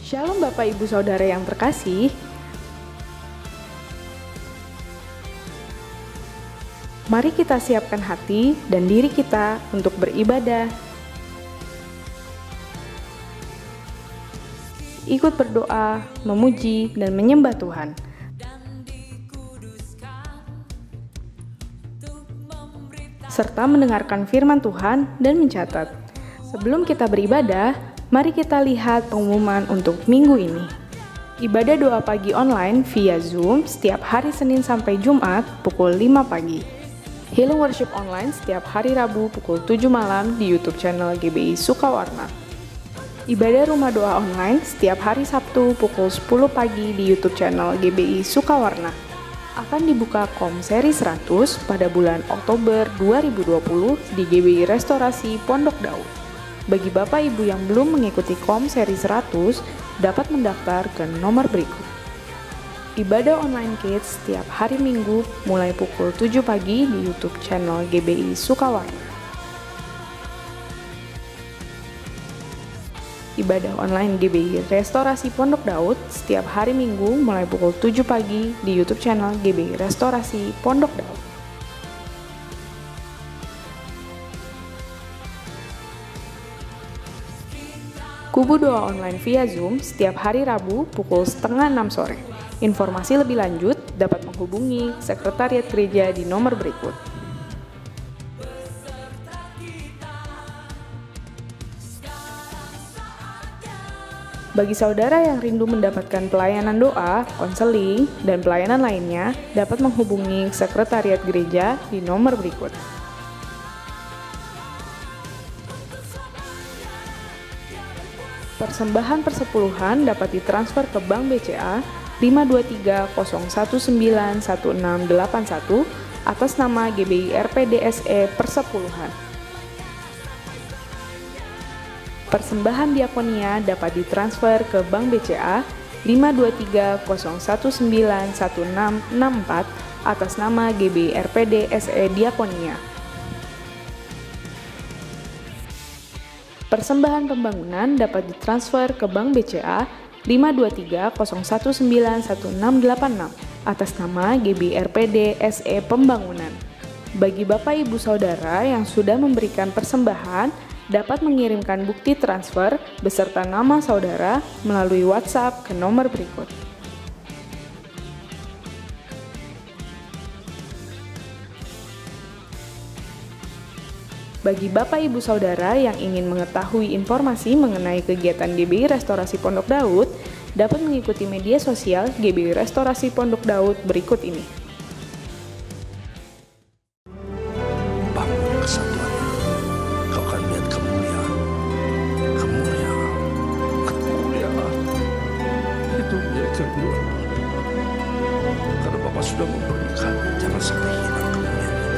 Shalom Bapak Ibu Saudara yang terkasih. Mari kita siapkan hati dan diri kita untuk beribadah. Ikut berdoa, memuji, dan menyembah Tuhan. Serta mendengarkan firman Tuhan dan mencatat. Sebelum kita beribadah, mari kita lihat pengumuman untuk minggu ini. Ibadah doa pagi online via Zoom setiap hari Senin sampai Jumat pukul 5 pagi. Healing Worship online setiap hari Rabu pukul 7 malam di YouTube channel GBI Sukawarna. Ibadah rumah doa online setiap hari Sabtu pukul 10 pagi di YouTube channel GBI Sukawarna. Akan dibuka KOM seri 100 pada bulan Oktober 2020 di GBI Restorasi Pondok Daud. Bagi Bapak Ibu yang belum mengikuti KOM seri 100, dapat mendaftar ke nomor berikut. Ibadah online Kids setiap hari Minggu mulai pukul 7 pagi di YouTube channel GBI Sukawarna. Ibadah online GBI Restorasi Pondok Daud setiap hari Minggu mulai pukul 7 pagi di YouTube channel GBI Restorasi Pondok Daud. Kubu doa online via Zoom setiap hari Rabu pukul 5:30 sore. Informasi lebih lanjut dapat menghubungi Sekretariat Gereja di nomor berikut. Bagi saudara yang rindu mendapatkan pelayanan doa, konseling, dan pelayanan lainnya, dapat menghubungi Sekretariat Gereja di nomor berikut. Persembahan persepuluhan dapat ditransfer ke Bank BCA 523019161 atas nama GBI RPDSE Persepuluhan. Persembahan diakonia dapat ditransfer ke Bank BCA 523019164 atas nama GBI RPDSE Diakonia. Persembahan pembangunan dapat ditransfer ke Bank BCA 523019166 atas nama GBI RPD SE Pembangunan. Bagi Bapak Ibu Saudara yang sudah memberikan persembahan, dapat mengirimkan bukti transfer beserta nama saudara melalui WhatsApp ke nomor berikut. Bagi Bapak Ibu Saudara yang ingin mengetahui informasi mengenai kegiatan GBI Restorasi Pondok Daud, dapat mengikuti media sosial GBI Restorasi Pondok Daud berikut ini. Bangun kesatuannya, kau akan lihat kemuliaan, kemuliaan, kemuliaan. Itu milik kedua. Karena Bapak sudah memberikan, jangan sampai hilang kemuliaan itu.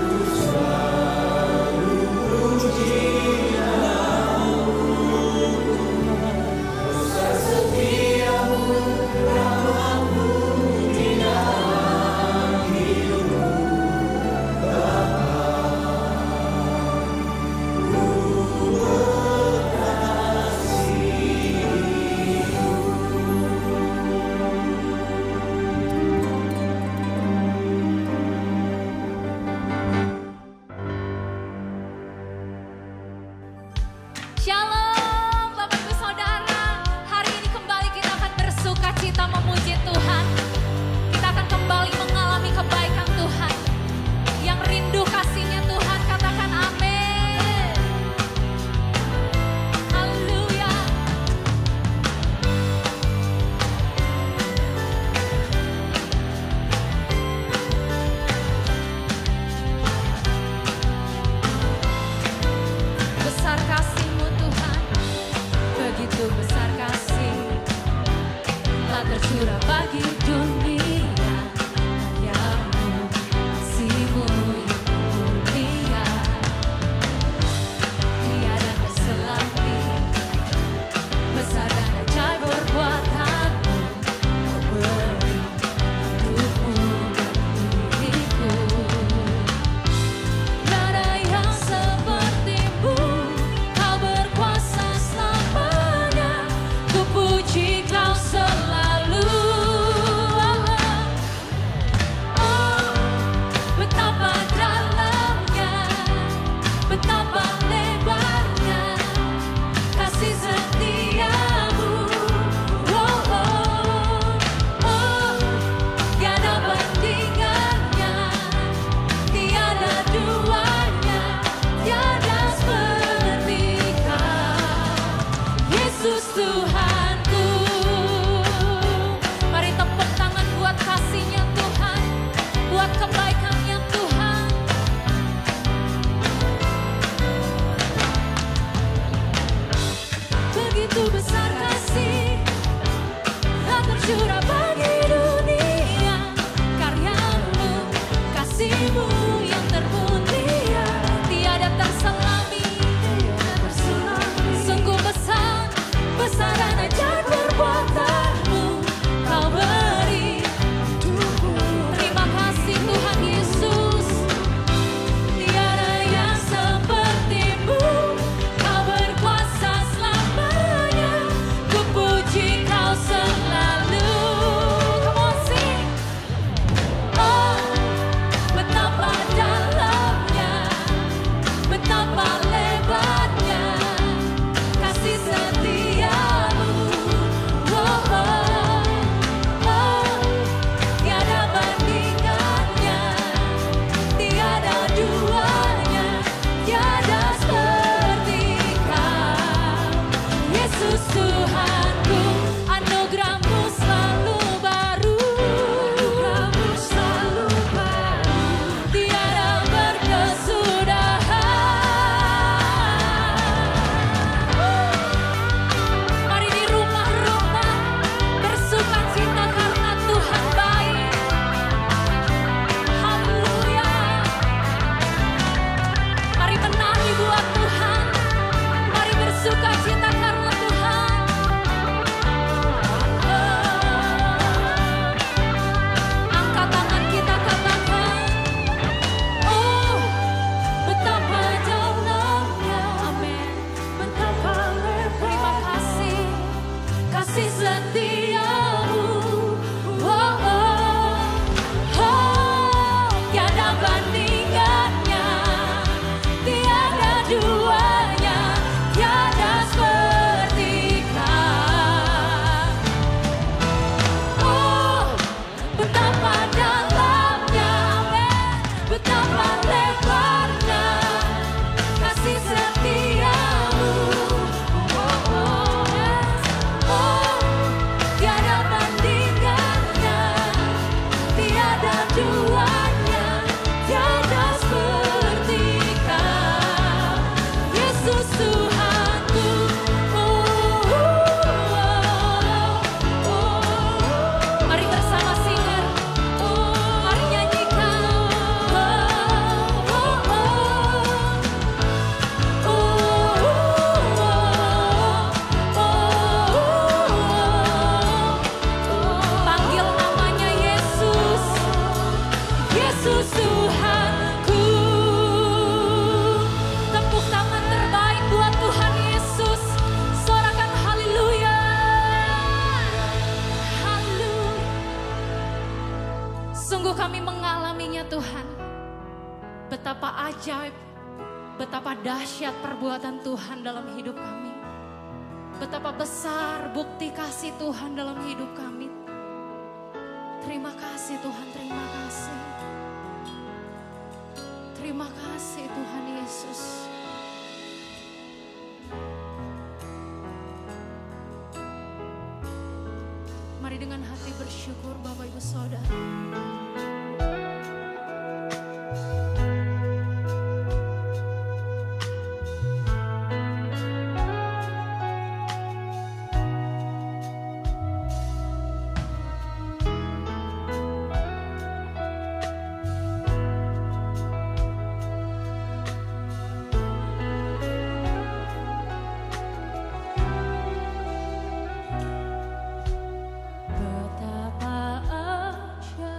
Ku selalu puji Sungguh kami mengalaminya Tuhan. Betapa ajaib, betapa dahsyat perbuatan Tuhan dalam hidup kami. Betapa besar bukti kasih Tuhan dalam hidup kami. Terima kasih Tuhan, terima kasih. Terima kasih Tuhan Yesus. Mari dengan hati bersyukur Bapak Ibu Saudara. Betapa ajaib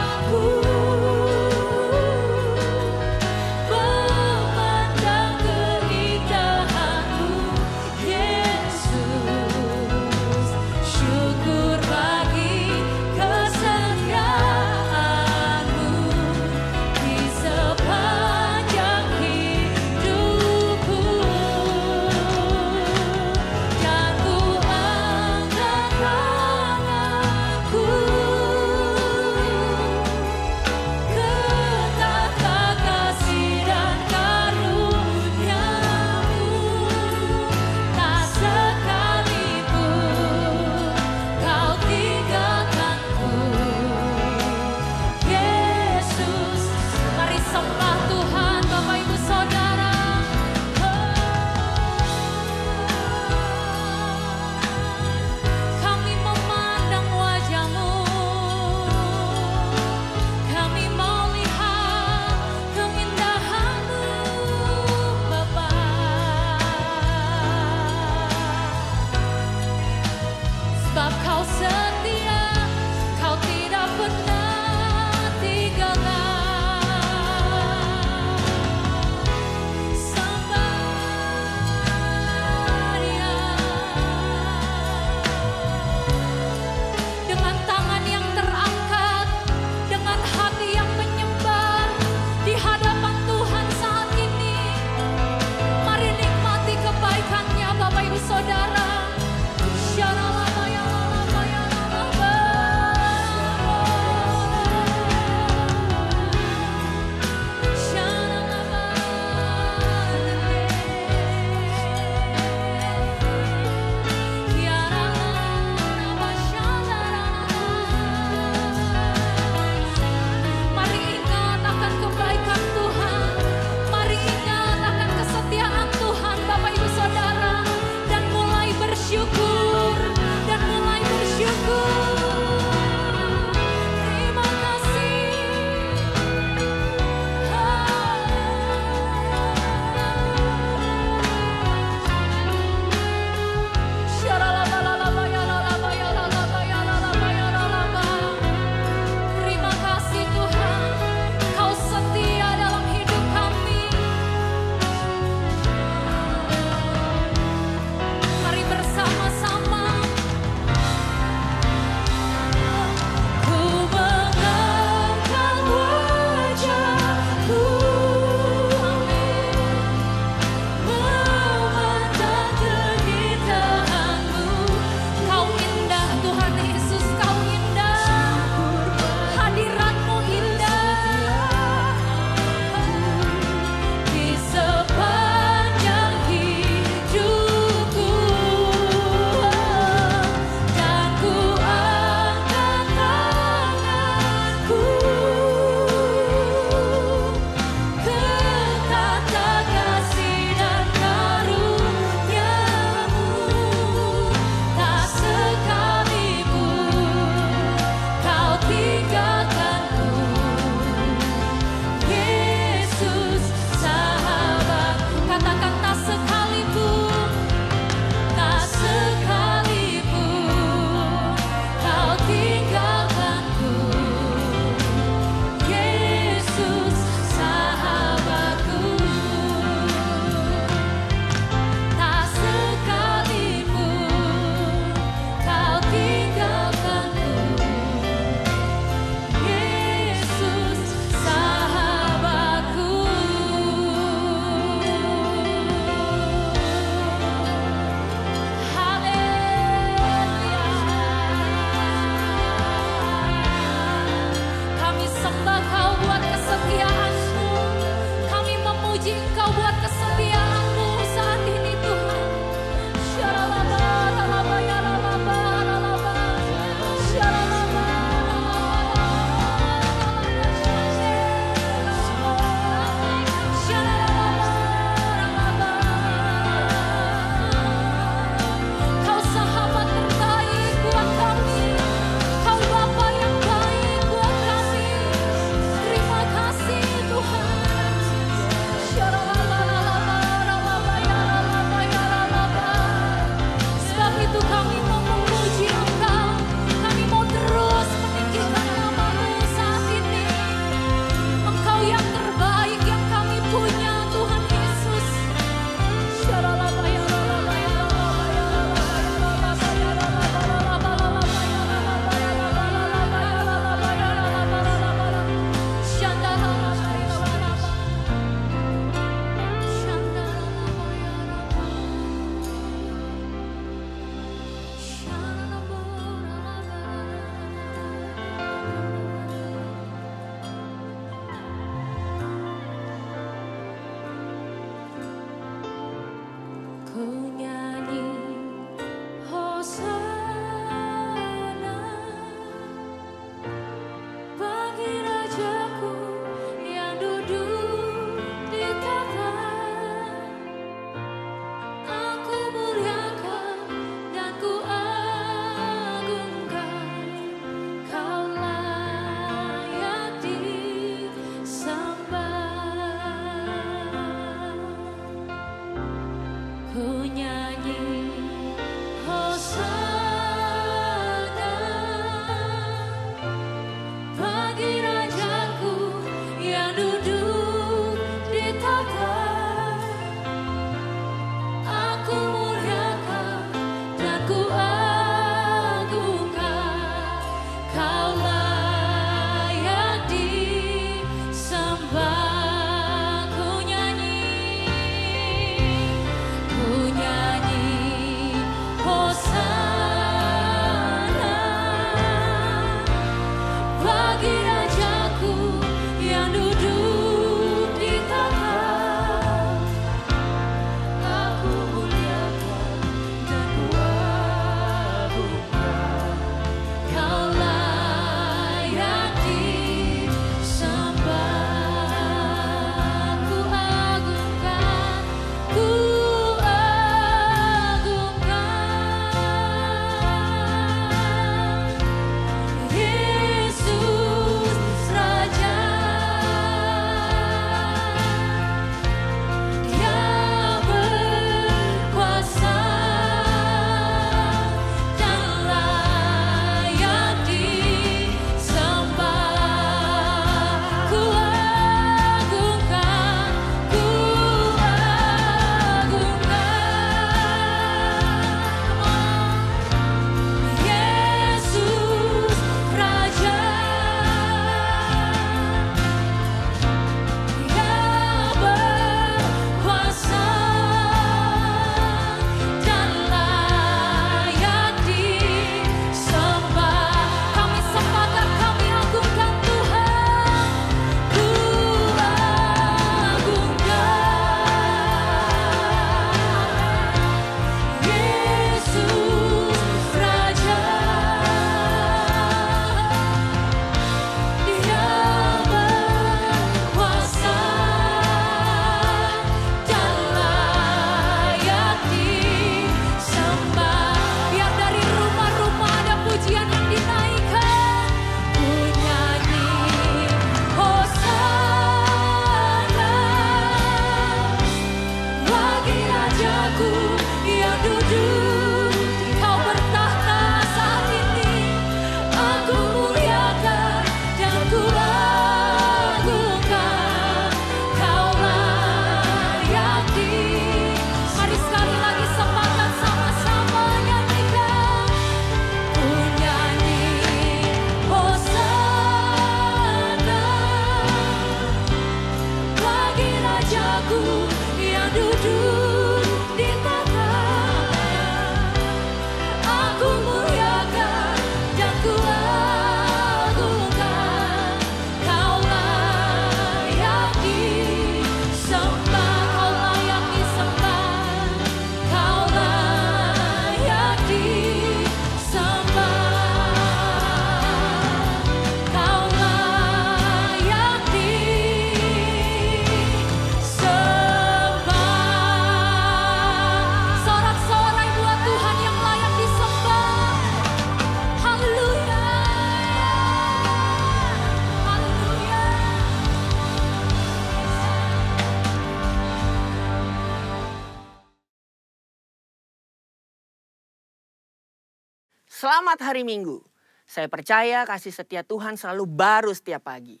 Selamat hari Minggu. Saya percaya kasih setia Tuhan selalu baru setiap pagi.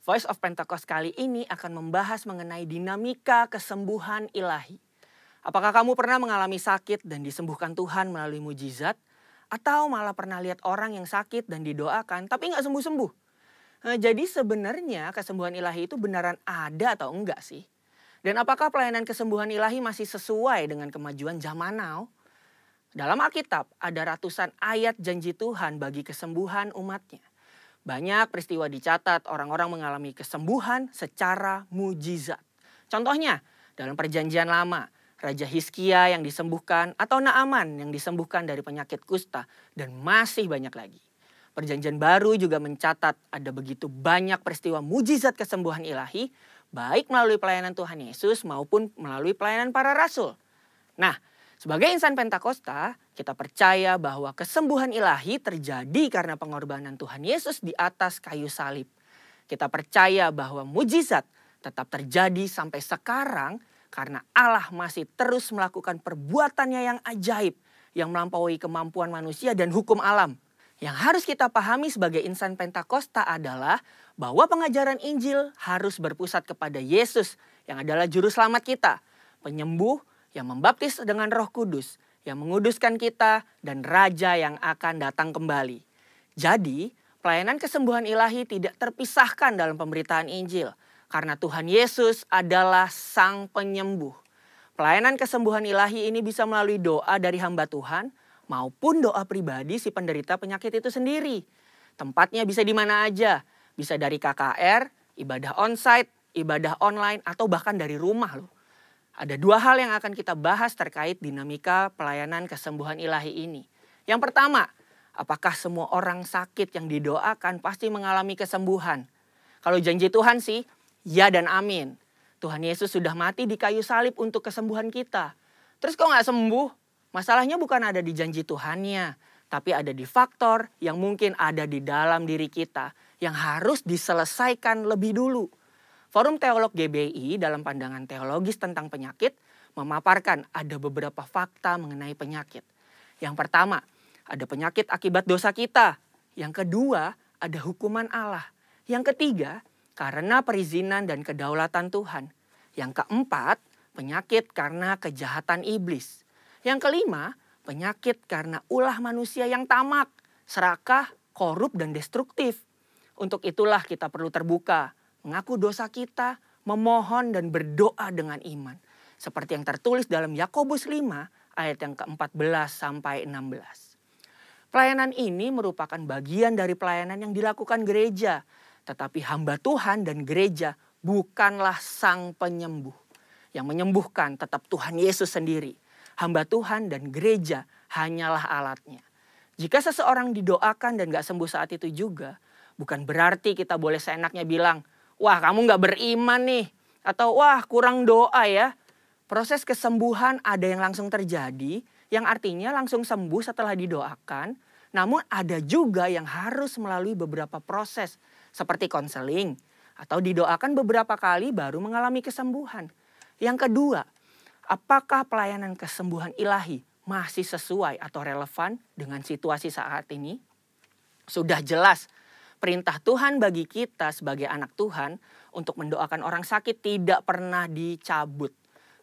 Voice of Pentecost kali ini akan membahas mengenai dinamika kesembuhan ilahi. Apakah kamu pernah mengalami sakit dan disembuhkan Tuhan melalui mujizat? Atau malah pernah lihat orang yang sakit dan didoakan tapi nggak sembuh-sembuh? Jadi sebenarnya kesembuhan ilahi itu beneran ada atau enggak sih? Dan apakah pelayanan kesembuhan ilahi masih sesuai dengan kemajuan zaman now? Dalam Alkitab ada ratusan ayat janji Tuhan bagi kesembuhan umatnya. Banyak peristiwa dicatat orang-orang mengalami kesembuhan secara mujizat. Contohnya dalam Perjanjian Lama, Raja Hizkia yang disembuhkan, atau Naaman yang disembuhkan dari penyakit kusta, dan masih banyak lagi. Perjanjian Baru juga mencatat ada begitu banyak peristiwa mujizat kesembuhan ilahi, baik melalui pelayanan Tuhan Yesus maupun melalui pelayanan para rasul. Nah, sebagai insan Pentakosta, kita percaya bahwa kesembuhan ilahi terjadi karena pengorbanan Tuhan Yesus di atas kayu salib. Kita percaya bahwa mujizat tetap terjadi sampai sekarang karena Allah masih terus melakukan perbuatannya yang ajaib, yang melampaui kemampuan manusia dan hukum alam. Yang harus kita pahami sebagai insan Pentakosta adalah bahwa pengajaran Injil harus berpusat kepada Yesus yang adalah juru selamat kita, penyembuh yang membaptis dengan Roh Kudus, yang menguduskan kita, dan Raja yang akan datang kembali. Jadi, pelayanan kesembuhan ilahi tidak terpisahkan dalam pemberitaan Injil, karena Tuhan Yesus adalah Sang Penyembuh. Pelayanan kesembuhan ilahi ini bisa melalui doa dari hamba Tuhan maupun doa pribadi si penderita penyakit itu sendiri. Tempatnya bisa di mana aja. Bisa dari KKR, ibadah onsite, ibadah online, atau bahkan dari rumah loh. Ada dua hal yang akan kita bahas terkait dinamika pelayanan kesembuhan ilahi ini. Yang pertama, apakah semua orang sakit yang didoakan pasti mengalami kesembuhan? Kalau janji Tuhan sih, ya dan amin. Tuhan Yesus sudah mati di kayu salib untuk kesembuhan kita. Terus kok nggak sembuh? Masalahnya bukan ada di janji Tuhannya, tapi ada di faktor yang mungkin ada di dalam diri kita yang harus diselesaikan lebih dulu. Forum Teolog GBI dalam pandangan teologis tentang penyakit memaparkan ada beberapa fakta mengenai penyakit. Yang pertama, ada penyakit akibat dosa kita. Yang kedua, ada hukuman Allah. Yang ketiga, karena perizinan dan kedaulatan Tuhan. Yang keempat, penyakit karena kejahatan iblis. Yang kelima, penyakit karena ulah manusia yang tamak, serakah, korup, dan destruktif. Untuk itulah kita perlu terbuka, mengaku dosa kita, memohon dan berdoa dengan iman. Seperti yang tertulis dalam Yakobus 5 ayat yang ke-14 sampai 16. Pelayanan ini merupakan bagian dari pelayanan yang dilakukan gereja. Tetapi hamba Tuhan dan gereja bukanlah Sang Penyembuh. Yang menyembuhkan tetap Tuhan Yesus sendiri. Hamba Tuhan dan gereja hanyalah alatnya. Jika seseorang didoakan dan gak sembuh saat itu juga, bukan berarti kita boleh seenaknya bilang, wah kamu gak beriman nih. Atau wah kurang doa ya. Proses kesembuhan ada yang langsung terjadi, yang artinya langsung sembuh setelah didoakan. Namun ada juga yang harus melalui beberapa proses, seperti konseling, atau didoakan beberapa kali baru mengalami kesembuhan. Yang kedua, apakah pelayanan kesembuhan ilahi masih sesuai atau relevan dengan situasi saat ini? Sudah jelas, perintah Tuhan bagi kita sebagai anak Tuhan untuk mendoakan orang sakit tidak pernah dicabut.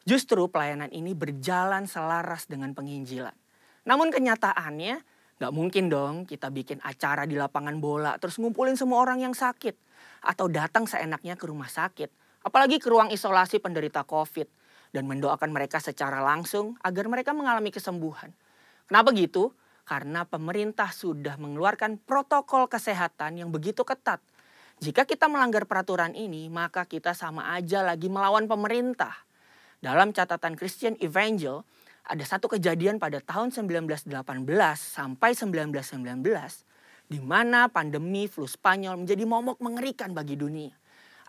Justru pelayanan ini berjalan selaras dengan penginjilan. Namun kenyataannya, gak mungkin dong kita bikin acara di lapangan bola terus ngumpulin semua orang yang sakit. Atau datang seenaknya ke rumah sakit. Apalagi ke ruang isolasi penderita COVID. Dan mendoakan mereka secara langsung agar mereka mengalami kesembuhan. Kenapa gitu? Karena pemerintah sudah mengeluarkan protokol kesehatan yang begitu ketat. Jika kita melanggar peraturan ini, maka kita sama aja lagi melawan pemerintah. Dalam catatan Christian Evangel, ada satu kejadian pada tahun 1918 sampai 1919 di mana pandemi flu Spanyol menjadi momok mengerikan bagi dunia.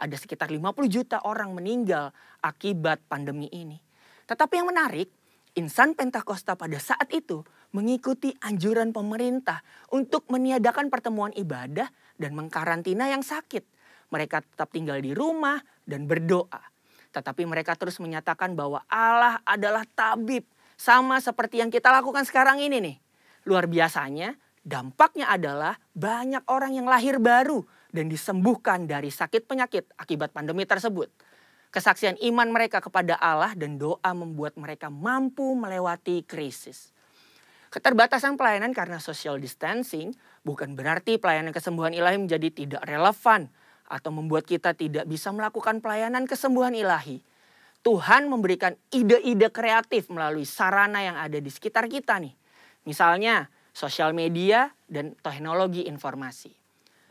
Ada sekitar 50 juta orang meninggal akibat pandemi ini. Tetapi yang menarik, insan Pentakosta pada saat itu mengikuti anjuran pemerintah untuk meniadakan pertemuan ibadah dan mengkarantina yang sakit. Mereka tetap tinggal di rumah dan berdoa. Tetapi mereka terus menyatakan bahwa Allah adalah tabib. Sama seperti yang kita lakukan sekarang ini nih. Luar biasanya, dampaknya adalah banyak orang yang lahir baru dan disembuhkan dari sakit penyakit akibat pandemi tersebut. Kesaksian iman mereka kepada Allah dan doa membuat mereka mampu melewati krisis. Keterbatasan pelayanan karena social distancing bukan berarti pelayanan kesembuhan ilahi menjadi tidak relevan atau membuat kita tidak bisa melakukan pelayanan kesembuhan ilahi. Tuhan memberikan ide-ide kreatif melalui sarana yang ada di sekitar kita nih. Misalnya sosial media dan teknologi informasi.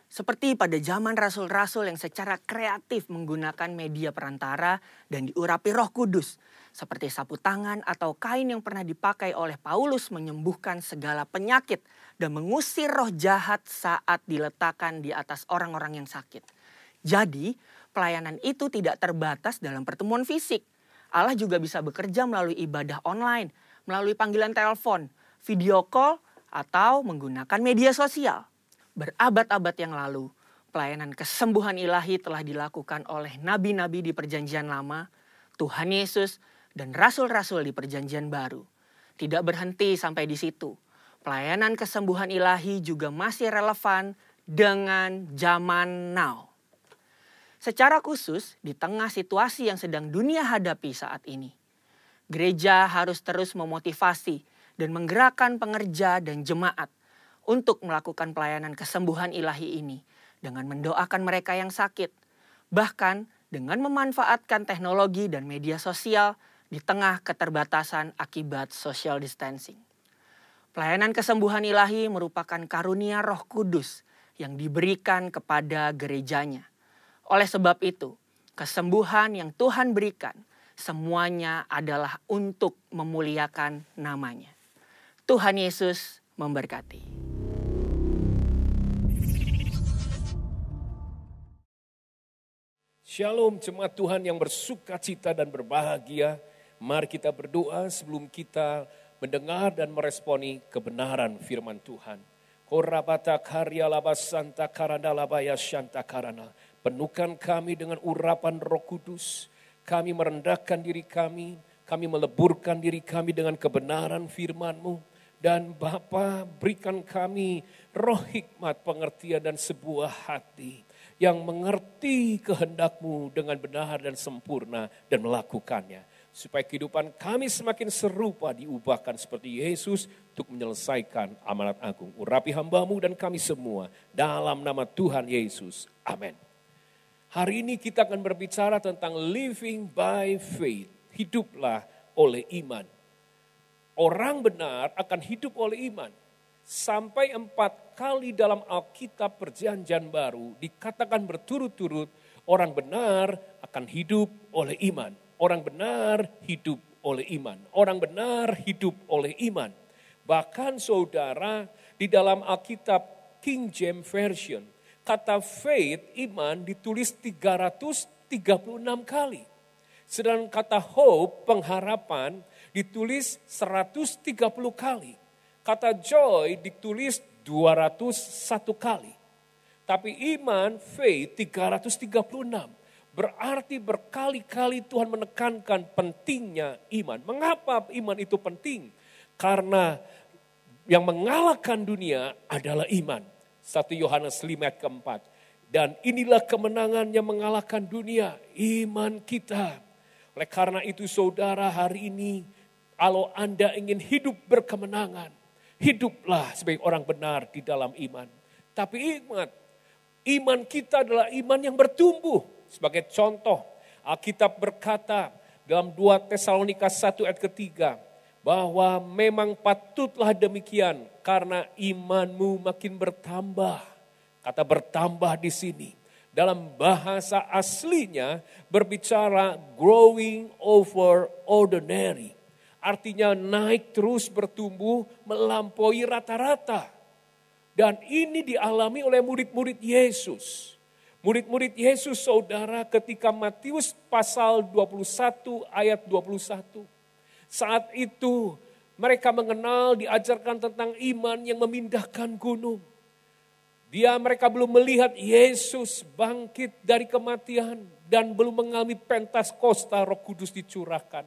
Seperti pada zaman rasul-rasul yang secara kreatif menggunakan media perantara dan diurapi Roh Kudus. Seperti sapu tangan atau kain yang pernah dipakai oleh Paulus menyembuhkan segala penyakit dan mengusir roh jahat saat diletakkan di atas orang-orang yang sakit. Jadi, pelayanan itu tidak terbatas dalam pertemuan fisik. Allah juga bisa bekerja melalui ibadah online, melalui panggilan telepon, video call, atau menggunakan media sosial. Berabad-abad yang lalu, pelayanan kesembuhan ilahi telah dilakukan oleh nabi-nabi di Perjanjian Lama, Tuhan Yesus, dan rasul-rasul di Perjanjian Baru. Tidak berhenti sampai di situ. Pelayanan kesembuhan ilahi juga masih relevan dengan zaman now. Secara khusus, di tengah situasi yang sedang dunia hadapi saat ini, gereja harus terus memotivasi dan menggerakkan pengerja dan jemaat untuk melakukan pelayanan kesembuhan ilahi ini dengan mendoakan mereka yang sakit, bahkan dengan memanfaatkan teknologi dan media sosial di tengah keterbatasan akibat social distancing. Pelayanan kesembuhan ilahi merupakan karunia Roh Kudus yang diberikan kepada gerejanya. Oleh sebab itu, kesembuhan yang Tuhan berikan semuanya adalah untuk memuliakan namanya. Tuhan Yesus memberkati. Shalom jemaat Tuhan yang bersuka cita dan berbahagia. Mari kita berdoa sebelum kita mendengar dan meresponi kebenaran firman Tuhan. Korabata karya labas santa karana labaya shanta karana. Penuhkan kami dengan urapan Roh Kudus. Kami merendahkan diri kami meleburkan diri kami dengan kebenaran firman-Mu. Dan Bapa, berikan kami roh hikmat, pengertian dan sebuah hati yang mengerti kehendak-Mu dengan benar dan sempurna dan melakukannya. Supaya kehidupan kami semakin serupa diubahkan seperti Yesus untuk menyelesaikan amanat agung. Urapi hamba-Mu dan kami semua dalam nama Tuhan Yesus. Amin. Hari ini kita akan berbicara tentang living by faith. Hiduplah oleh iman. Orang benar akan hidup oleh iman. Sampai 4 kali dalam Alkitab Perjanjian Baru dikatakan berturut-turut orang benar akan hidup oleh iman. Orang benar hidup oleh iman. Orang benar hidup oleh iman. Bahkan saudara di dalam Alkitab King James Version kata faith, iman ditulis 336 kali. Sedangkan kata hope, pengharapan ditulis 130 kali. Kata joy ditulis 201 kali. Tapi iman, faith 336. Berarti berkali-kali Tuhan menekankan pentingnya iman. Mengapa iman itu penting? Karena yang mengalahkan dunia adalah iman. 1 Yohanes 5 ayat keempat. Dan inilah kemenangan yang mengalahkan dunia, iman kita. Oleh karena itu saudara, hari ini kalau Anda ingin hidup berkemenangan, hiduplah sebagai orang benar di dalam iman. Tapi ingat, iman kita adalah iman yang bertumbuh. Sebagai contoh, Alkitab berkata dalam 2 Tesalonika 1 ayat ketiga, bahwa memang patutlah demikian karena imanmu makin bertambah. Kata bertambah di sini dalam bahasa aslinya berbicara growing over ordinary. Artinya naik terus bertumbuh melampaui rata-rata. Dan ini dialami oleh murid-murid Yesus. Murid-murid Yesus saudara ketika Matius pasal 21 ayat 21. Saat itu mereka mengenal, diajarkan tentang iman yang memindahkan gunung. Mereka belum melihat Yesus bangkit dari kematian dan belum mengalami Pentakosta, Roh Kudus dicurahkan.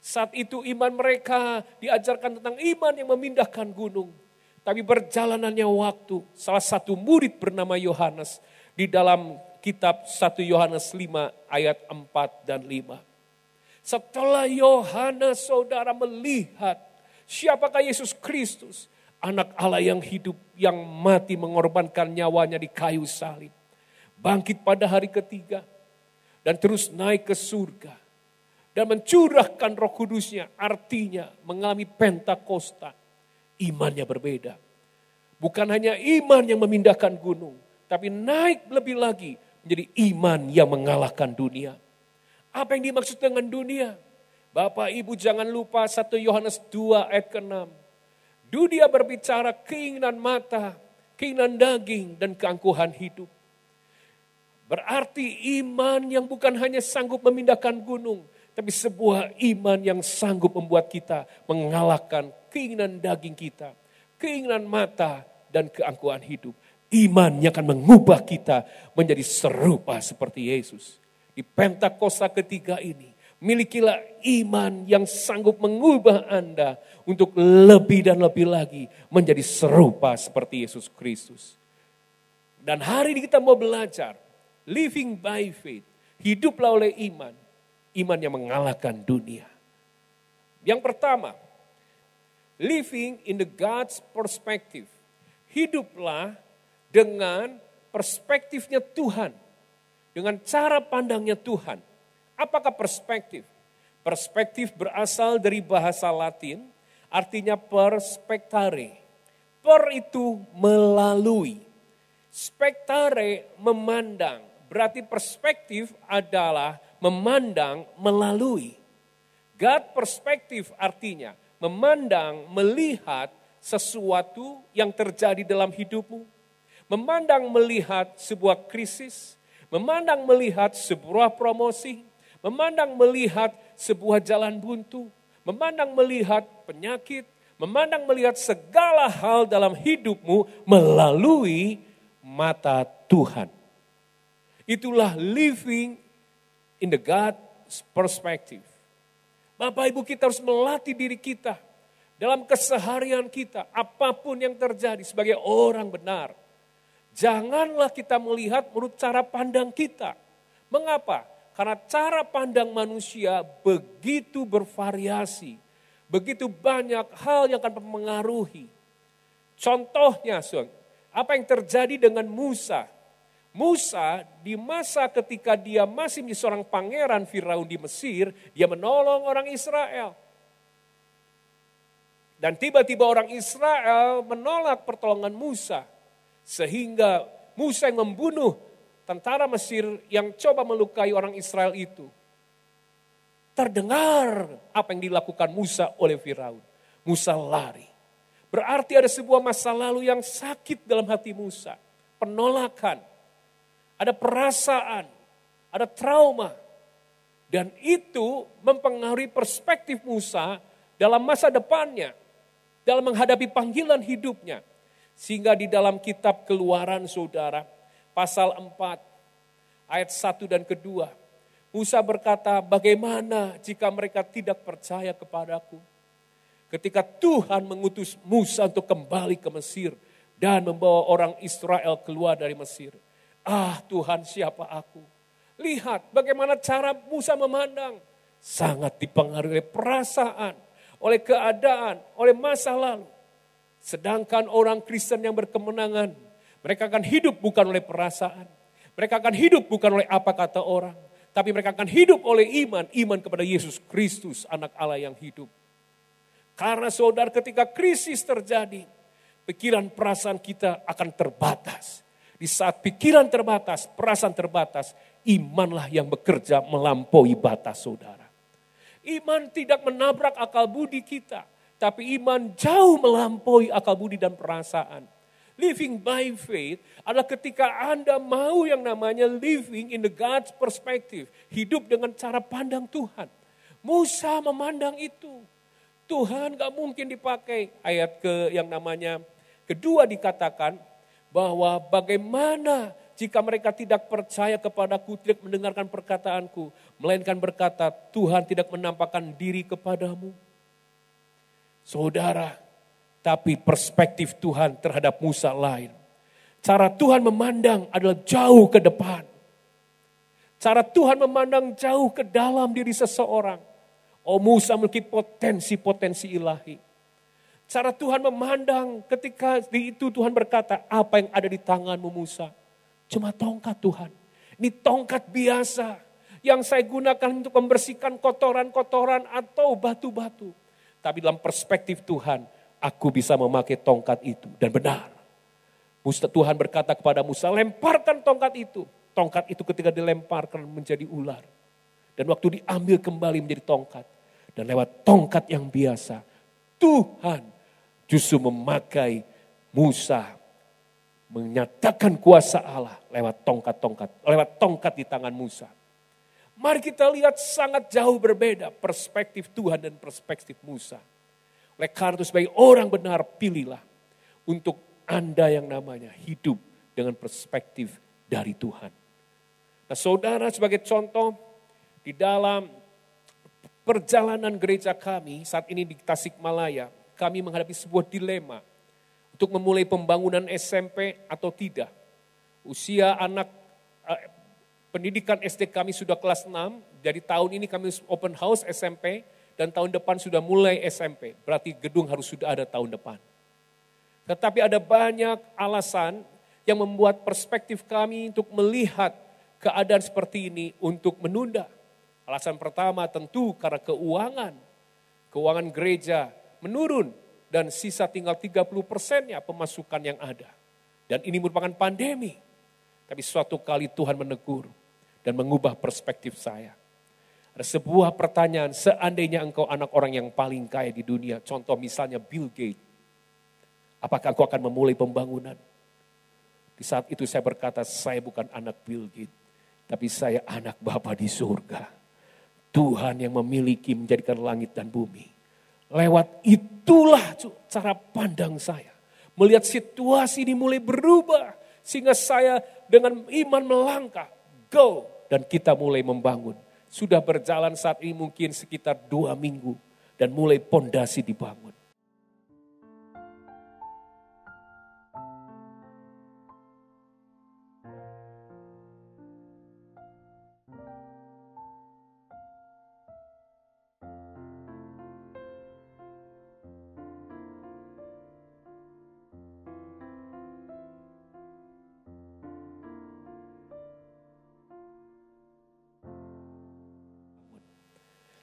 Saat itu iman mereka diajarkan tentang iman yang memindahkan gunung. Tapi berjalanannya waktu, salah satu murid bernama Yohanes di dalam kitab 1 Yohanes 5 ayat 4 dan 5. Setelah Yohanes saudara melihat siapakah Yesus Kristus, anak Allah yang hidup, yang mati mengorbankan nyawanya di kayu salib. Bangkit pada hari ketiga dan terus naik ke surga. Dan mencurahkan Roh Kudusnya, artinya mengalami Pentakosta. Imannya berbeda. Bukan hanya iman yang memindahkan gunung, tapi naik lebih lagi menjadi iman yang mengalahkan dunia. Apa yang dimaksud dengan dunia? Bapak Ibu jangan lupa 1 Yohanes 2 ayat ke-6. Dunia berbicara keinginan mata, keinginan daging, dan keangkuhan hidup. Berarti iman yang bukan hanya sanggup memindahkan gunung, tapi sebuah iman yang sanggup membuat kita mengalahkan keinginan daging kita, keinginan mata, dan keangkuhan hidup. Iman yang akan mengubah kita menjadi serupa seperti Yesus. Di Pentakosta ketiga ini, milikilah iman yang sanggup mengubah Anda untuk lebih dan lebih lagi menjadi serupa seperti Yesus Kristus. Dan hari ini kita mau belajar, living by faith, hiduplah oleh iman, iman yang mengalahkan dunia. Yang pertama, living in the God's perspective, hiduplah dengan perspektifnya Tuhan, dengan cara pandangnya Tuhan. Apakah perspektif? Perspektif berasal dari bahasa Latin, artinya perspectare. Per itu melalui. Spectare memandang. Berarti perspektif adalah memandang melalui. God perspektif artinya memandang, melihat sesuatu yang terjadi dalam hidupmu. Memandang melihat sebuah krisis. Memandang melihat sebuah promosi, memandang melihat sebuah jalan buntu, memandang melihat penyakit, memandang melihat segala hal dalam hidupmu melalui mata Tuhan. Itulah living in the God's perspective. Bapak Ibu, kita harus melatih diri kita dalam keseharian kita, apapun yang terjadi sebagai orang benar. Janganlah kita melihat menurut cara pandang kita. Mengapa? Karena cara pandang manusia begitu bervariasi. Begitu banyak hal yang akan mempengaruhi. Contohnya, apa yang terjadi dengan Musa? Musa di masa ketika dia masih menjadi seorang pangeran Firaun di Mesir, dia menolong orang Israel. Dan tiba-tiba orang Israel menolak pertolongan Musa. Sehingga Musa yang membunuh tentara Mesir yang coba melukai orang Israel itu. Terdengar apa yang dilakukan Musa oleh Firaun. Musa lari. Berarti ada sebuah masa lalu yang sakit dalam hati Musa. Penolakan. Ada perasaan. Ada trauma. Dan itu mempengaruhi perspektif Musa dalam masa depannya. Dalam menghadapi panggilan hidupnya. Sehingga di dalam kitab Keluaran saudara, pasal 4, ayat 1 dan kedua. Musa berkata, bagaimana jika mereka tidak percaya kepadaku? Ketika Tuhan mengutus Musa untuk kembali ke Mesir dan membawa orang Israel keluar dari Mesir. Ah Tuhan, siapa aku? Lihat bagaimana cara Musa memandang. Sangat dipengaruhi oleh perasaan, oleh keadaan, oleh masa lalu. Sedangkan orang Kristen yang berkemenangan, mereka akan hidup bukan oleh perasaan. Mereka akan hidup bukan oleh apa kata orang. Tapi mereka akan hidup oleh iman. Iman kepada Yesus Kristus, anak Allah yang hidup. Karena saudara ketika krisis terjadi, pikiran perasaan kita akan terbatas. Di saat pikiran terbatas, perasaan terbatas, imanlah yang bekerja melampaui batas saudara. Iman tidak menabrak akal budi kita. Tapi iman jauh melampaui akal budi dan perasaan. Living by faith adalah ketika Anda mau yang namanya living in the God's perspective. Hidup dengan cara pandang Tuhan. Musa memandang itu. Tuhan gak mungkin dipakai. Ayat yang namanya kedua dikatakan bahwa bagaimana jika mereka tidak percaya kepadaku, tidak mendengarkan perkataanku. Melainkan berkata, Tuhan tidak menampakkan diri kepadamu. Saudara, tapi perspektif Tuhan terhadap Musa lain. Cara Tuhan memandang adalah jauh ke depan. Cara Tuhan memandang jauh ke dalam diri seseorang. Oh Musa memiliki potensi-potensi ilahi. Cara Tuhan memandang ketika di itu Tuhan berkata, apa yang ada di tanganmu Musa? Cuma tongkat Tuhan. Ini tongkat biasa yang saya gunakan untuk membersihkan kotoran-kotoran atau batu-batu. Tapi dalam perspektif Tuhan, aku bisa memakai tongkat itu. Dan benar, Tuhan berkata kepada Musa, lemparkan tongkat itu. Tongkat itu ketika dilemparkan menjadi ular. Dan waktu diambil kembali menjadi tongkat. Dan lewat tongkat yang biasa, Tuhan justru memakai Musa menyatakan kuasa Allah lewat tongkat di tangan Musa. Mari kita lihat sangat jauh berbeda perspektif Tuhan dan perspektif Musa. Oleh karena itu sebagai orang benar pilihlah untuk Anda yang namanya hidup dengan perspektif dari Tuhan. Nah saudara sebagai contoh di dalam perjalanan gereja kami saat ini di Tasikmalaya, kami menghadapi sebuah dilema. Untuk memulai pembangunan SMP atau tidak. Usia anak pendidikan SD kami sudah kelas 6. Jadi tahun ini kami open house SMP. Dan tahun depan sudah mulai SMP. Berarti gedung harus sudah ada tahun depan. Tetapi ada banyak alasan yang membuat perspektif kami untuk melihat keadaan seperti ini untuk menunda. Alasan pertama tentu karena keuangan. Keuangan gereja menurun. Dan sisa tinggal 30%-nya pemasukan yang ada. Dan ini merupakan pandemi. Tapi suatu kali Tuhan menegur dan mengubah perspektif saya. Ada sebuah pertanyaan, seandainya engkau anak orang yang paling kaya di dunia, contoh misalnya Bill Gates, apakah engkau akan memulai pembangunan? Di saat itu saya berkata, saya bukan anak Bill Gates, tapi saya anak Bapa di surga. Tuhan yang memiliki menjadikan langit dan bumi. Lewat itulah cara pandang saya. Melihat situasi ini mulai berubah. Sehingga saya dengan iman melangkah. Go. Dan kita mulai membangun. Sudah berjalan saat ini mungkin sekitar 2 minggu. Dan mulai pondasi dibangun.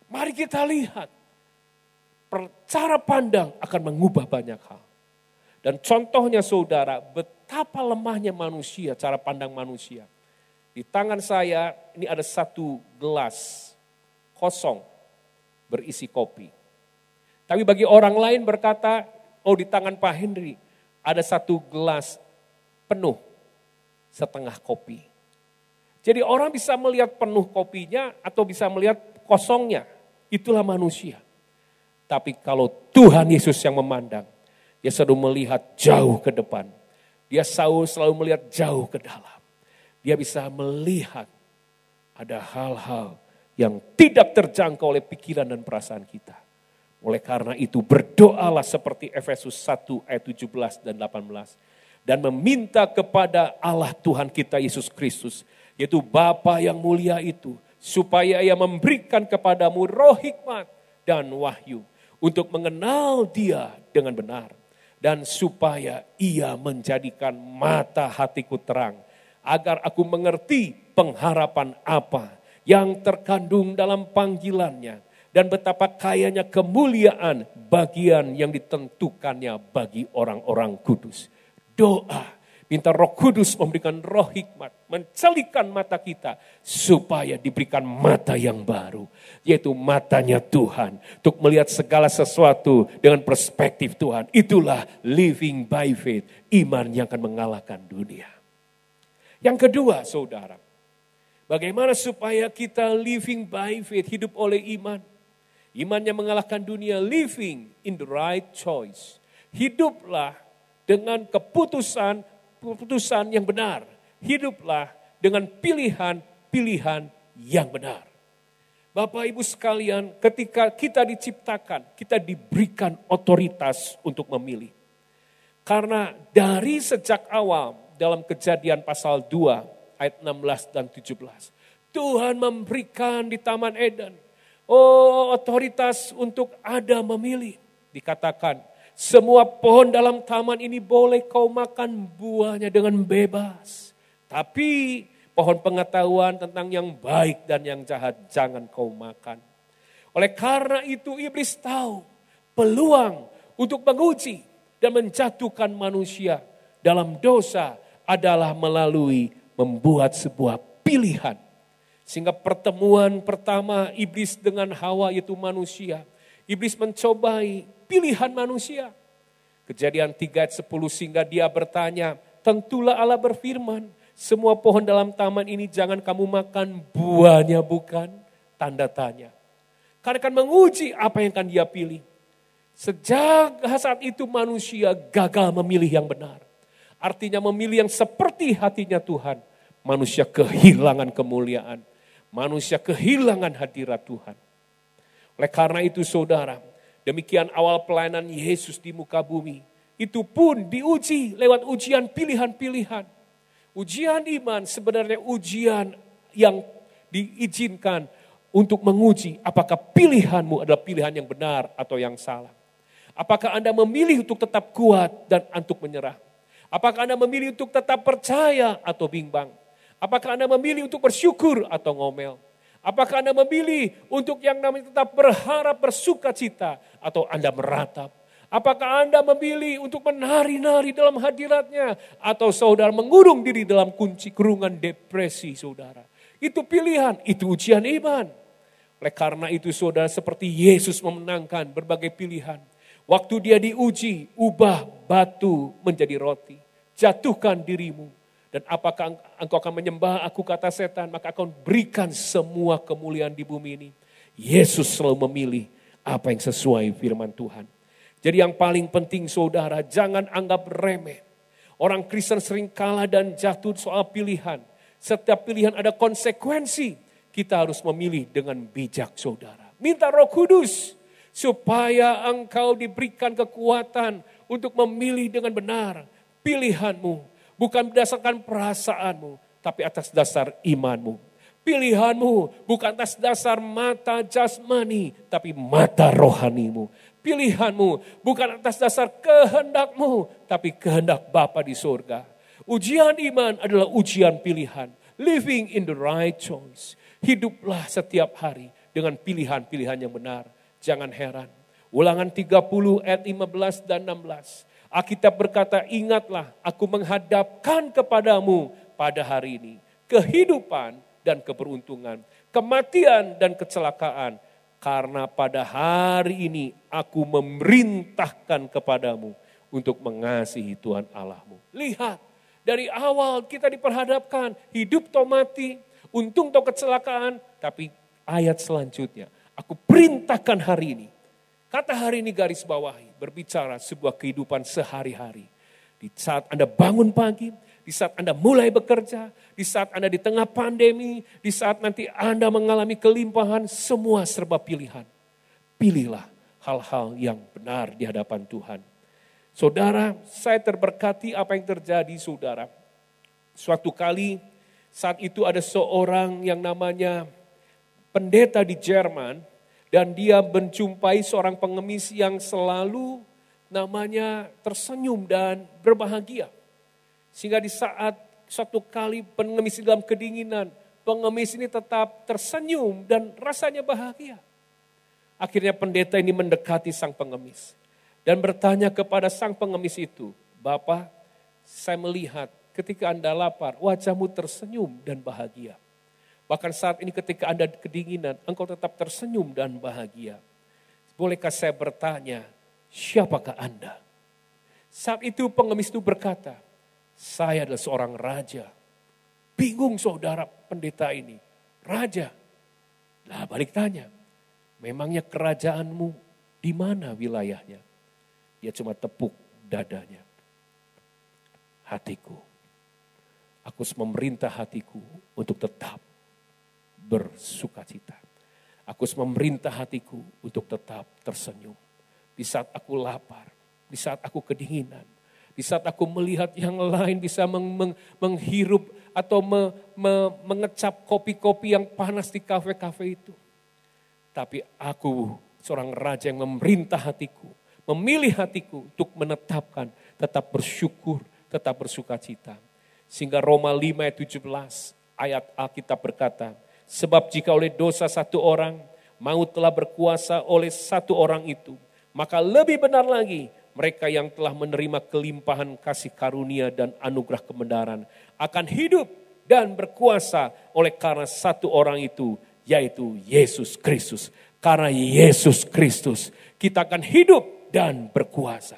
Mari kita lihat, cara pandang akan mengubah banyak hal. Dan contohnya saudara, betapa lemahnya manusia, cara pandang manusia. Di tangan saya, ini ada satu gelas kosong berisi kopi. Tapi bagi orang lain berkata, oh di tangan Pak Henry, ada satu gelas penuh, setengah kopi. Jadi orang bisa melihat penuh kopinya atau bisa melihat kosongnya. Itulah manusia. Tapi kalau Tuhan Yesus yang memandang, dia selalu melihat jauh ke depan. Dia selalu melihat jauh ke dalam. Dia bisa melihat ada hal-hal yang tidak terjangkau oleh pikiran dan perasaan kita. Oleh karena itu berdoalah seperti Efesus 1 ayat 17 dan 18. Dan meminta kepada Allah Tuhan kita Yesus Kristus, yaitu Bapa yang mulia itu, supaya ia memberikan kepadamu roh hikmat dan wahyu untuk mengenal dia dengan benar. Dan supaya ia menjadikan mata hatiku terang, agar aku mengerti pengharapan apa yang terkandung dalam panggilannya. Dan betapa kayanya kemuliaan bagian yang ditentukannya bagi orang-orang kudus. Doa. Minta Roh Kudus memberikan roh hikmat, mencelikan mata kita supaya diberikan mata yang baru. Yaitu matanya Tuhan untuk melihat segala sesuatu dengan perspektif Tuhan. Itulah living by faith, iman yang akan mengalahkan dunia. Yang kedua saudara, bagaimana supaya kita living by faith, hidup oleh iman. Iman yang mengalahkan dunia, living in the right choice. Hiduplah dengan keputusan yang benar. Hiduplah dengan pilihan-pilihan yang benar. Bapak Ibu sekalian, ketika kita diciptakan, kita diberikan otoritas untuk memilih. Karena dari sejak awal dalam Kejadian pasal 2 ayat 16 dan 17. Tuhan memberikan di Taman Eden otoritas untuk ada memilih. Dikatakan, semua pohon dalam taman ini boleh kau makan buahnya dengan bebas. Tapi pohon pengetahuan tentang yang baik dan yang jahat jangan kau makan. Oleh karena itu iblis tahu peluang untuk menguji dan menjatuhkan manusia dalam dosa adalah melalui membuat sebuah pilihan. Sehingga pertemuan pertama iblis dengan Hawa yaitu manusia. Iblis mencobai pilihan manusia. Kejadian 3 ayat 10 sehingga dia bertanya, tentulah Allah berfirman, semua pohon dalam taman ini jangan kamu makan, buahnya bukan, tanda tanya. Karena akan menguji apa yang akan dia pilih. Sejak saat itu manusia gagal memilih yang benar. Artinya memilih yang seperti hatinya Tuhan. Manusia kehilangan kemuliaan. Manusia kehilangan hadirat Tuhan. Oleh karena itu saudara, demikian awal pelayanan Yesus di muka bumi. Itu pun diuji lewat ujian pilihan-pilihan. Ujian iman sebenarnya ujian yang diizinkan untuk menguji apakah pilihanmu adalah pilihan yang benar atau yang salah. Apakah Anda memilih untuk tetap kuat dan untuk menyerah? Apakah Anda memilih untuk tetap percaya atau bimbang? Apakah Anda memilih untuk bersyukur atau ngomel? Apakah Anda memilih untuk yang namanya tetap berharap bersuka cita atau Anda meratap? Apakah Anda memilih untuk menari-nari dalam hadiratnya atau saudara mengurung diri dalam kunci kurungan depresi saudara? Itu pilihan, itu ujian iman. Oleh karena itu saudara seperti Yesus memenangkan berbagai pilihan. Waktu dia diuji, ubah batu menjadi roti. Jatuhkan dirimu. Dan apakah engkau akan menyembah aku kata setan, maka akan berikan semua kemuliaan di bumi ini. Yesus selalu memilih apa yang sesuai firman Tuhan. Jadi yang paling penting saudara, jangan anggap remeh. Orang Kristen sering kalah dan jatuh soal pilihan. Setiap pilihan ada konsekuensi. Kita harus memilih dengan bijak saudara. Minta Roh Kudus supaya engkau diberikan kekuatan untuk memilih dengan benar pilihanmu. Bukan berdasarkan perasaanmu, tapi atas dasar imanmu. Pilihanmu bukan atas dasar mata jasmani, tapi mata rohanimu. Pilihanmu bukan atas dasar kehendakmu, tapi kehendak Bapa di surga. Ujian iman adalah ujian pilihan. Living in the right choice. Hiduplah setiap hari dengan pilihan-pilihan yang benar. Jangan heran. Ulangan 30 ayat 15 dan 16. Alkitab berkata, ingatlah aku menghadapkan kepadamu pada hari ini. Kehidupan dan keberuntungan. Kematian dan kecelakaan. Karena pada hari ini aku memerintahkan kepadamu untuk mengasihi Tuhan Allahmu. Lihat, dari awal kita diperhadapkan hidup atau mati, untung atau kecelakaan. Tapi ayat selanjutnya, aku perintahkan hari ini. Kata hari ini garis bawahi, berbicara sebuah kehidupan sehari-hari. Di saat Anda bangun pagi, di saat Anda mulai bekerja, di saat Anda di tengah pandemi, di saat nanti Anda mengalami kelimpahan, semua serba pilihan. Pilihlah hal-hal yang benar di hadapan Tuhan. Saudara, saya terberkati apa yang terjadi saudara. Suatu kali saat itu ada seorang yang namanya pendeta di Jerman. Dan dia menjumpai seorang pengemis yang selalu namanya tersenyum dan berbahagia. Sehingga di saat suatu kali pengemis dalam kedinginan, pengemis ini tetap tersenyum dan rasanya bahagia. Akhirnya pendeta ini mendekati sang pengemis. Dan bertanya kepada sang pengemis itu, Bapak, saya melihat ketika Anda lapar, wajahmu tersenyum dan bahagia. Bahkan saat ini ketika Anda kedinginan, engkau tetap tersenyum dan bahagia. Bolehkah saya bertanya, siapakah Anda? Saat itu pengemis itu berkata, saya adalah seorang raja. Bingung saudara pendeta ini, raja. Lah balik tanya, memangnya kerajaanmu di mana wilayahnya? Dia cuma tepuk dadanya. Hatiku, aku memerintah hatiku untuk tetap bersukacita. Aku memerintah hatiku untuk tetap tersenyum. Di saat aku lapar, di saat aku kedinginan, di saat aku melihat yang lain bisa menghirup atau mengecap kopi-kopi yang panas di kafe-kafe itu. Tapi aku seorang raja yang memerintah hatiku, memilih hatiku untuk menetapkan tetap bersyukur, tetap bersukacita. Sehingga Roma 5 ayat 17 ayat Alkitab berkata, sebab jika oleh dosa satu orang, maut telah berkuasa oleh satu orang itu. Maka lebih benar lagi, mereka yang telah menerima kelimpahan kasih karunia dan anugerah kebenaran akan hidup dan berkuasa oleh karena satu orang itu, yaitu Yesus Kristus. Karena Yesus Kristus, kita akan hidup dan berkuasa.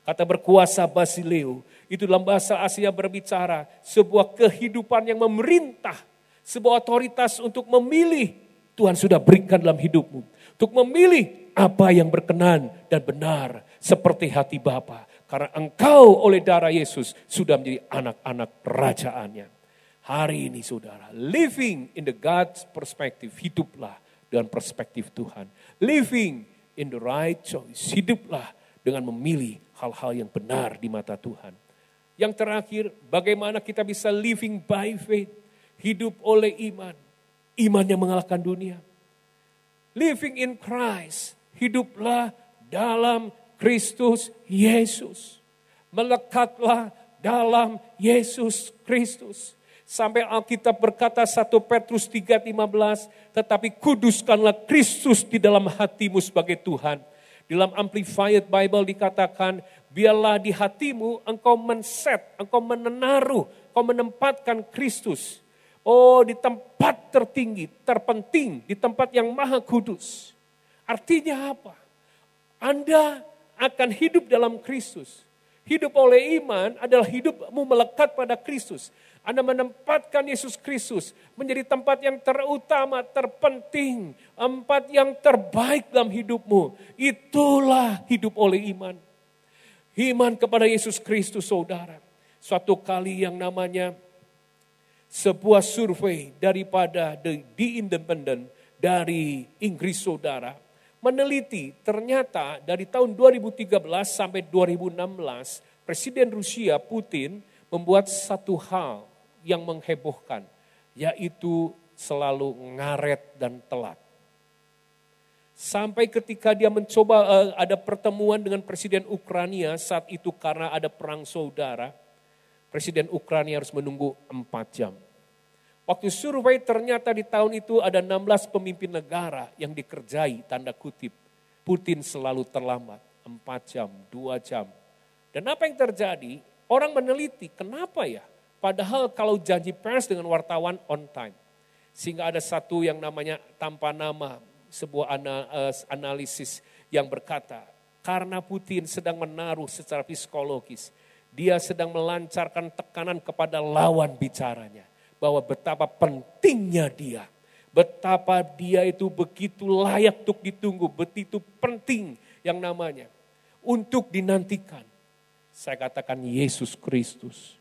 Kata berkuasa basileo, itu dalam bahasa Asia berbicara sebuah kehidupan yang memerintah, sebuah otoritas untuk memilih. Tuhan sudah berikan dalam hidupmu, untuk memilih apa yang berkenan dan benar seperti hati Bapa. Karena engkau oleh darah Yesus sudah menjadi anak-anak kerajaannya. Hari ini saudara, living in the God's perspective, hiduplah dengan perspektif Tuhan. Living in the right choice, hiduplah dengan memilih hal-hal yang benar di mata Tuhan. Yang terakhir, bagaimana kita bisa living by faith, hidup oleh iman. Iman yang mengalahkan dunia. Living in Christ, hiduplah dalam Kristus Yesus. Melekatlah dalam Yesus Kristus. Sampai Alkitab berkata 1 Petrus 3:15, tetapi kuduskanlah Kristus di dalam hatimu sebagai Tuhan. Di dalam Amplified Bible dikatakan, biarlah di hatimu engkau engkau menaruh, engkau menempatkan Kristus. Oh, di tempat tertinggi, terpenting, di tempat yang maha kudus. Artinya apa? Anda akan hidup dalam Kristus. Hidup oleh iman adalah hidupmu melekat pada Kristus. Anda menempatkan Yesus Kristus menjadi tempat yang terutama, terpenting, tempat yang terbaik dalam hidupmu. Itulah hidup oleh iman. Iman kepada Yesus Kristus, saudara. Suatu kali yang namanya sebuah survei daripada The Independent dari Inggris, saudara, meneliti ternyata dari tahun 2013 sampai 2016, Presiden Rusia Putin membuat satu hal yang menghebohkan, yaitu selalu ngaret dan telat. Sampai ketika dia mencoba ada pertemuan dengan Presiden Ukraina saat itu karena ada perang saudara, Presiden Ukraina harus menunggu 4 jam. Waktu survei ternyata di tahun itu ada 16 pemimpin negara yang dikerjai, tanda kutip. Putin selalu terlambat, 4 jam, 2 jam. Dan apa yang terjadi? Orang meneliti, kenapa ya? Padahal kalau janji pers dengan wartawan on time. Sehingga ada satu yang namanya tanpa nama, sebuah analisis yang berkata, karena Putin sedang menaruh secara psikologis, dia sedang melancarkan tekanan kepada lawan bicaranya. Bahwa betapa pentingnya dia, betapa dia itu begitu layak untuk ditunggu, begitu penting yang namanya untuk dinantikan. Saya katakan Yesus Kristus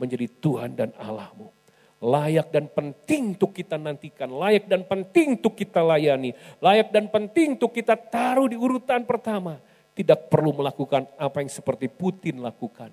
menjadi Tuhan dan Allahmu. Layak dan penting untuk kita nantikan, layak dan penting untuk kita layani, layak dan penting untuk kita taruh di urutan pertama. Tidak perlu melakukan apa yang seperti Putin lakukan.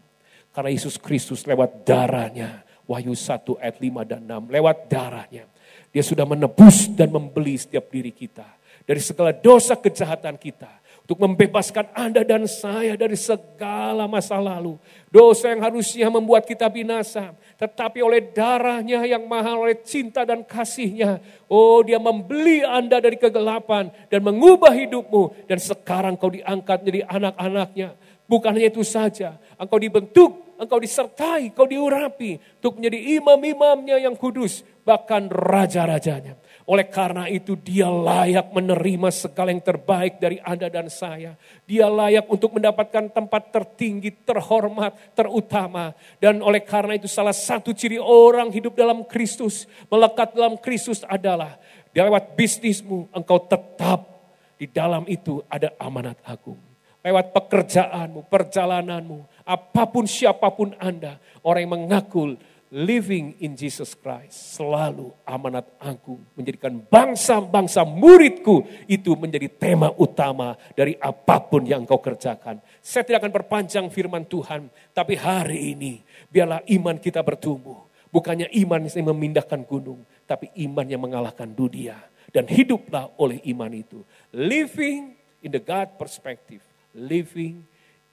Karena Yesus Kristus lewat darahnya, Wahyu 1 ayat 5 dan 6, lewat darahnya. Dia sudah menebus dan membeli setiap diri kita. Dari segala dosa kejahatan kita. Untuk membebaskan Anda dan saya dari segala masa lalu. Dosa yang harusnya membuat kita binasa. Tetapi oleh darahnya yang mahal, oleh cinta dan kasihnya. Oh, dia membeli Anda dari kegelapan dan mengubah hidupmu. Dan sekarang kau diangkat menjadi anak-anaknya. Bukan hanya itu saja, engkau dibentuk, engkau disertai, engkau diurapi. Untuk menjadi imam-imamnya yang kudus, bahkan raja-rajanya. Oleh karena itu dia layak menerima segala yang terbaik dari Anda dan saya. Dia layak untuk mendapatkan tempat tertinggi, terhormat, terutama. Dan oleh karena itu salah satu ciri orang hidup dalam Kristus, melekat dalam Kristus adalah lewat bisnismu engkau tetap di dalam itu ada amanat agung. Lewat pekerjaanmu, perjalananmu, apapun siapapun Anda, orang yang mengaku living in Jesus Christ, selalu amanat agung, menjadikan bangsa-bangsa muridku, itu menjadi tema utama dari apapun yang engkau kerjakan. Saya tidak akan perpanjang firman Tuhan, tapi hari ini biarlah iman kita bertumbuh. Bukannya iman yang memindahkan gunung, tapi iman yang mengalahkan dunia. Dan hiduplah oleh iman itu. Living in the God perspective. Living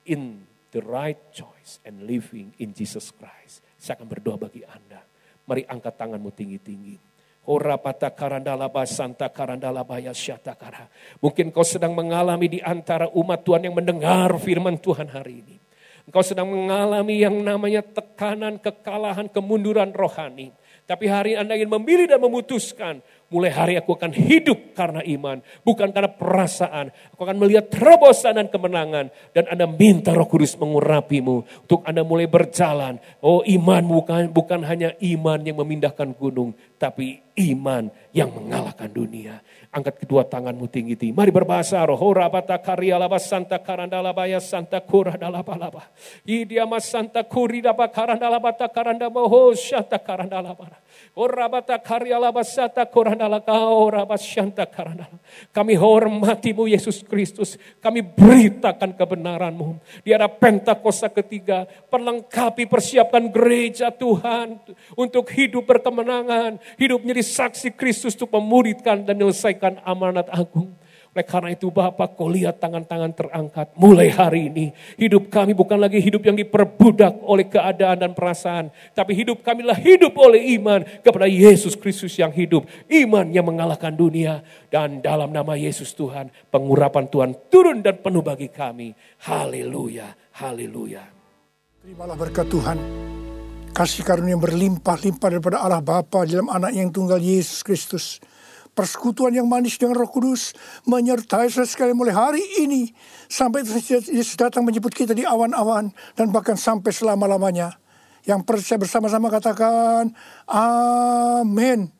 in the right choice and living in Jesus Christ. Saya akan berdoa bagi Anda. Mari angkat tanganmu tinggi-tinggi. Mungkin kau sedang mengalami di antara umat Tuhan yang mendengar firman Tuhan hari ini. Engkau sedang mengalami yang namanya tekanan, kekalahan, kemunduran rohani. Tapi hari Anda ingin memilih dan memutuskan, mulai hari aku akan hidup karena iman, bukan karena perasaan. Aku akan melihat terobosan dan kemenangan. Dan Anda minta Roh Kudus mengurapimu untuk Anda mulai berjalan. Oh, iman bukan hanya iman yang memindahkan gunung, tapi iman yang mengalahkan dunia. Angkat kedua tanganmu tinggi-tinggi. Mari berbahasa roh. Horabata karyalaba santa karandalabaya santa kuradalabalaba. Idiama santa kuridaba karandalabata karandaboho syata karandalabara. Horabata karyalaba santa kurandalaka horabata syanta karandala. Kami hormatimu Yesus Kristus. Kami beritakan kebenaranmu. Di era Pentakosta ketiga, perlengkapi persiapkan gereja Tuhan untuk hidup berkemenangan, hidup menjadi saksi Kristus untuk memuridkan dan menyelesaikan amanat agung. Oleh karena itu Bapak, kau lihat tangan-tangan terangkat. Mulai hari ini, hidup kami bukan lagi hidup yang diperbudak oleh keadaan dan perasaan. Tapi hidup kami adalah hidup oleh iman kepada Yesus Kristus yang hidup. Iman yang mengalahkan dunia. Dan dalam nama Yesus Tuhan, pengurapan Tuhan turun dan penuh bagi kami. Haleluya, haleluya. Terimalah berkat Tuhan. Kasih karunia yang berlimpah-limpah daripada Allah Bapa dalam anak yang tunggal Yesus Kristus. Persekutuan yang manis dengan Roh Kudus menyertai saudara sekalian mulai hari ini sampai Yesus datang menjemput kita di awan-awan dan bahkan sampai selama-lamanya. Yang percaya bersama-sama katakan amin.